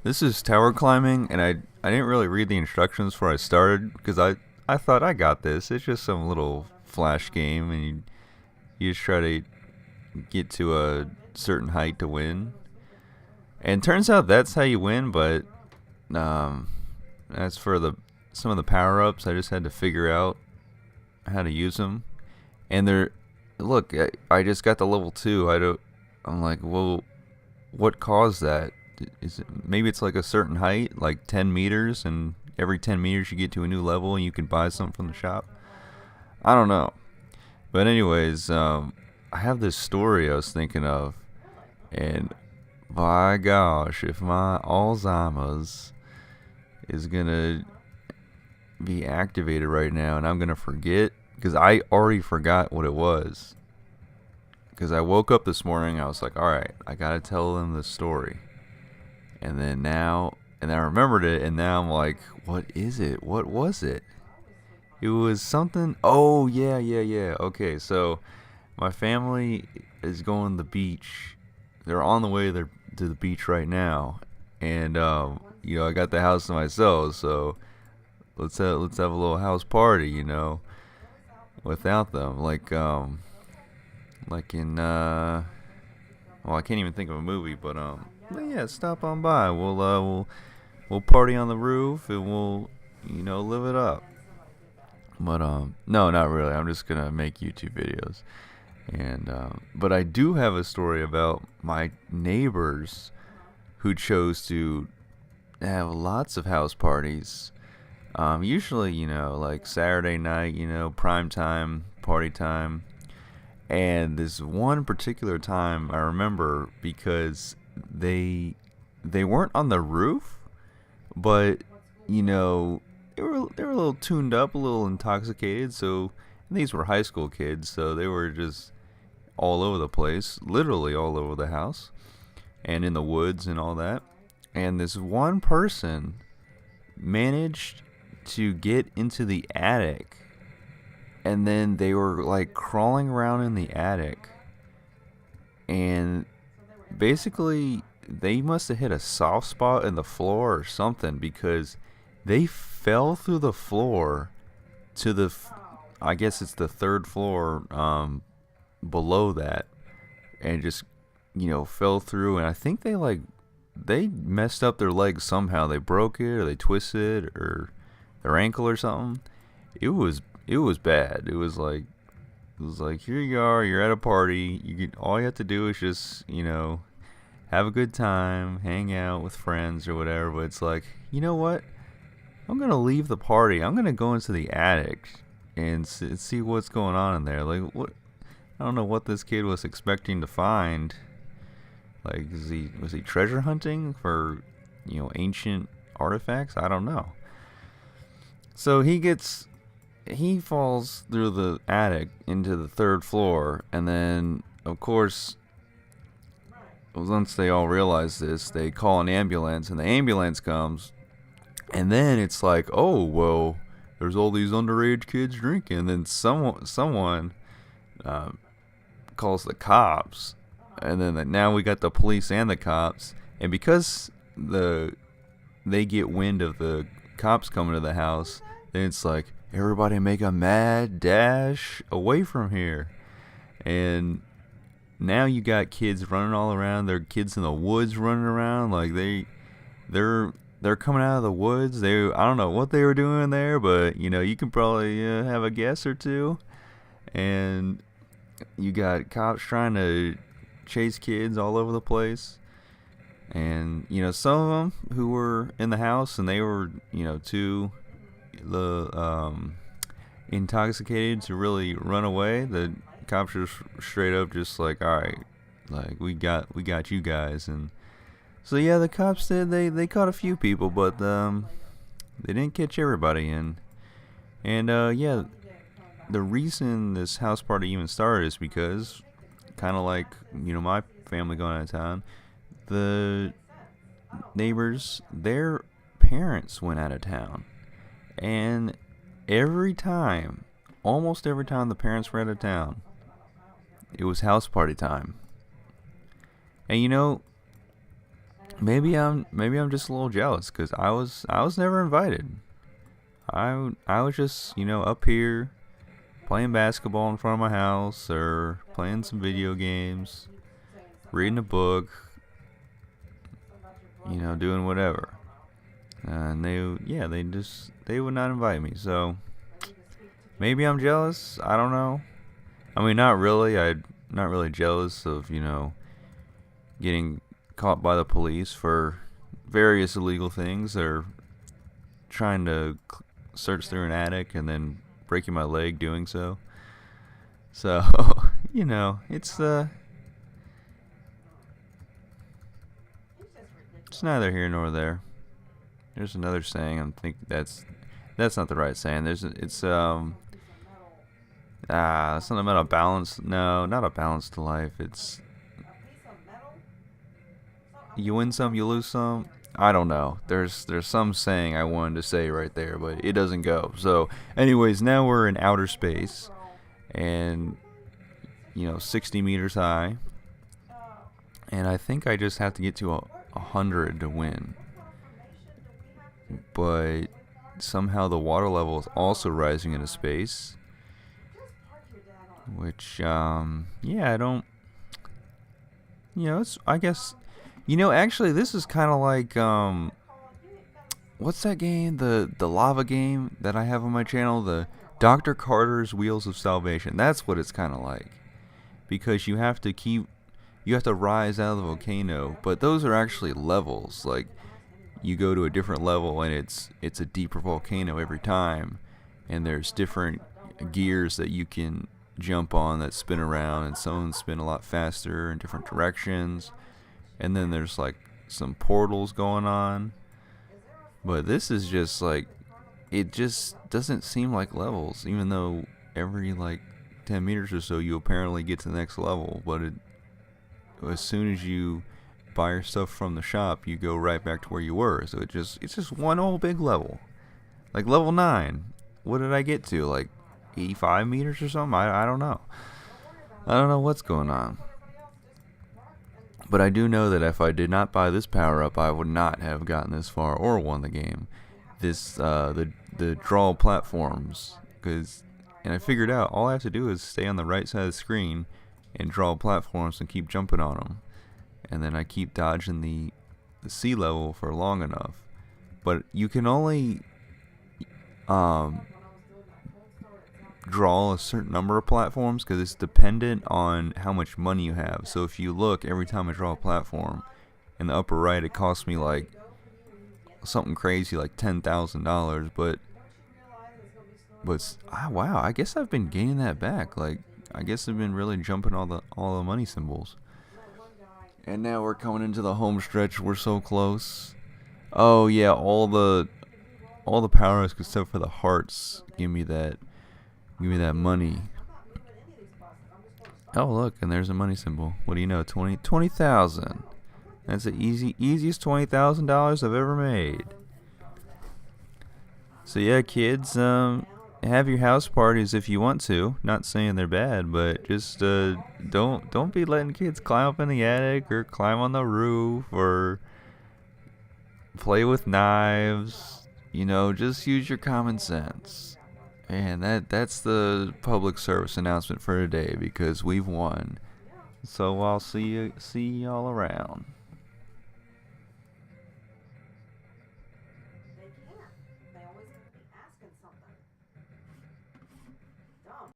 This is tower climbing, and I didn't really read the instructions before I started because I thought I got this. It's just some little flash game, and you just try to get to a certain height to win. And turns out that's how you win, but um, as for the some of the power ups, I just had to figure out how to use them. And they're look, I just got to level two. I don't. I'm like, well, what caused that? Is it, maybe it's like a certain height, like 10 meters, and every 10 meters you get to a new level and you can buy something from the shop. I don't know. But anyways, I have this story I was thinking of, and by gosh, if my Alzheimer's is gonna be activated right now and I'm gonna forget, because I already forgot what it was. Because I woke up this morning, I was like, all right, I gotta tell them the story. And then now, and I remembered it, and now I'm like, what is it? What was it? It was something. Oh, yeah, yeah, yeah. Okay, so my family is going to the beach. They're on the way there to the beach right now, and I got the house to myself, so let's have a little house party, without them, like in well, I can't even think of a movie, but yeah, stop on by. We'll party on the roof and we'll live it up. But no, not really. I'm just gonna make YouTube videos. And but I do have a story about my neighbors who chose to have lots of house parties. Usually, like Saturday night, prime time, party time. And this one particular time I remember because they weren't on the roof, but they were a little tuned up, a little intoxicated. So these were high school kids, so they were just all over the place, literally all over the house and in the woods and all that. And this one person managed to get into the attic, and then they were like crawling around in the attic, and basically they must have hit a soft spot in the floor or something, because they fell through the floor to I guess it's the third floor below that, and just fell through. And I think they messed up their legs somehow. They broke it, or they twisted, or their ankle or something. It was bad. It was like, here you are, you're at a party. All you have to do is just have a good time, hang out with friends or whatever. But it's like, you know what? I'm gonna leave the party. I'm gonna go into the attic and see what's going on in there. Like, what? I don't know what this kid was expecting to find. Like, was he treasure hunting for ancient artifacts? I don't know. So he falls through the attic into the third floor, and then of course, once they all realize this, they call an ambulance, and the ambulance comes. And then it's like, oh well, there's all these underage kids drinking. And then someone uh, calls the cops, and then now we got the police and the cops. And because they get wind of the cops coming to the house, then it's like, everybody make a mad dash away from here. And now you got kids running all around. There are kids in the woods running around, like they're coming out of the woods. I don't know what they were doing there, but you can probably have a guess or two. And you got cops trying to chase kids all over the place. And some of them who were in the house, and they were too intoxicated to really run away. The cops are straight up just like, all right, like we got you guys. And so yeah, the cops did. They caught a few people, but they didn't catch everybody. And yeah, the reason this house party even started is because, kind of like my family going out of town, the neighbors, their parents went out of town, and almost every time the parents were out of town, it was house party time. And maybe I'm just a little jealous because I was never invited. I was just up here playing basketball in front of my house or playing some video games, reading a book, doing whatever. And they would not invite me. So maybe I'm jealous. I don't know. I mean, not really. I'm not really jealous of getting caught by the police for various illegal things or trying to search through an attic and then breaking my leg doing so. So, it's neither here nor there. There's another saying. I think that's not the right saying. Something about a balance. No, not a balanced life. It's you win some, you lose some. I don't know. There's some saying I wanted to say right there, but it doesn't go. So, anyways, now we're in outer space, and 60 meters high, and I think I just have to get to 100 to win. But somehow the water level is also rising into space, which I don't. It's I guess. Actually, this is kind of like what's that game? The lava game that I have on my channel, the Dr. Carter's Wheels of Salvation. That's what it's kind of like, because you have to rise out of the volcano, but those are actually levels. Like you go to a different level, and it's a deeper volcano every time, and there's different gears that you can jump on that spin around, and some of them spin a lot faster in different directions. And then there's like some portals going on. But this is just like, it just doesn't seem like levels, even though every like 10 meters or so you apparently get to the next level. But as soon as you buy your stuff from the shop, you go right back to where you were. So it's just one old big level. Like level 9. What did I get to? Like 85 meters or something? I don't know. I don't know what's going on. But I do know that if I did not buy this power-up, I would not have gotten this far or won the game. The draw platforms, and I figured out all I have to do is stay on the right side of the screen and draw platforms and keep jumping on them. And then I keep dodging the sea level for long enough. But you can only draw a certain number of platforms because it's dependent on how much money you have. So if you look, every time I draw a platform in the upper right, it costs me like something crazy like $10,000. But wow, I guess I've been gaining that back. Like I guess I've been really jumping all the money symbols. And now we're coming into the home stretch. We're so close. Oh yeah, all the power-ups except for the hearts give me that money. Oh look, and there's a money symbol. What do you know? 20,000. That's the easiest $20,000 I've ever made. So yeah, kids, have your house parties if you want to. Not saying they're bad, but just don't be letting kids climb up in the attic or climb on the roof or play with knives. Just use your common sense. And that's the public service announcement for today, because we've won. So I'll see y'all around.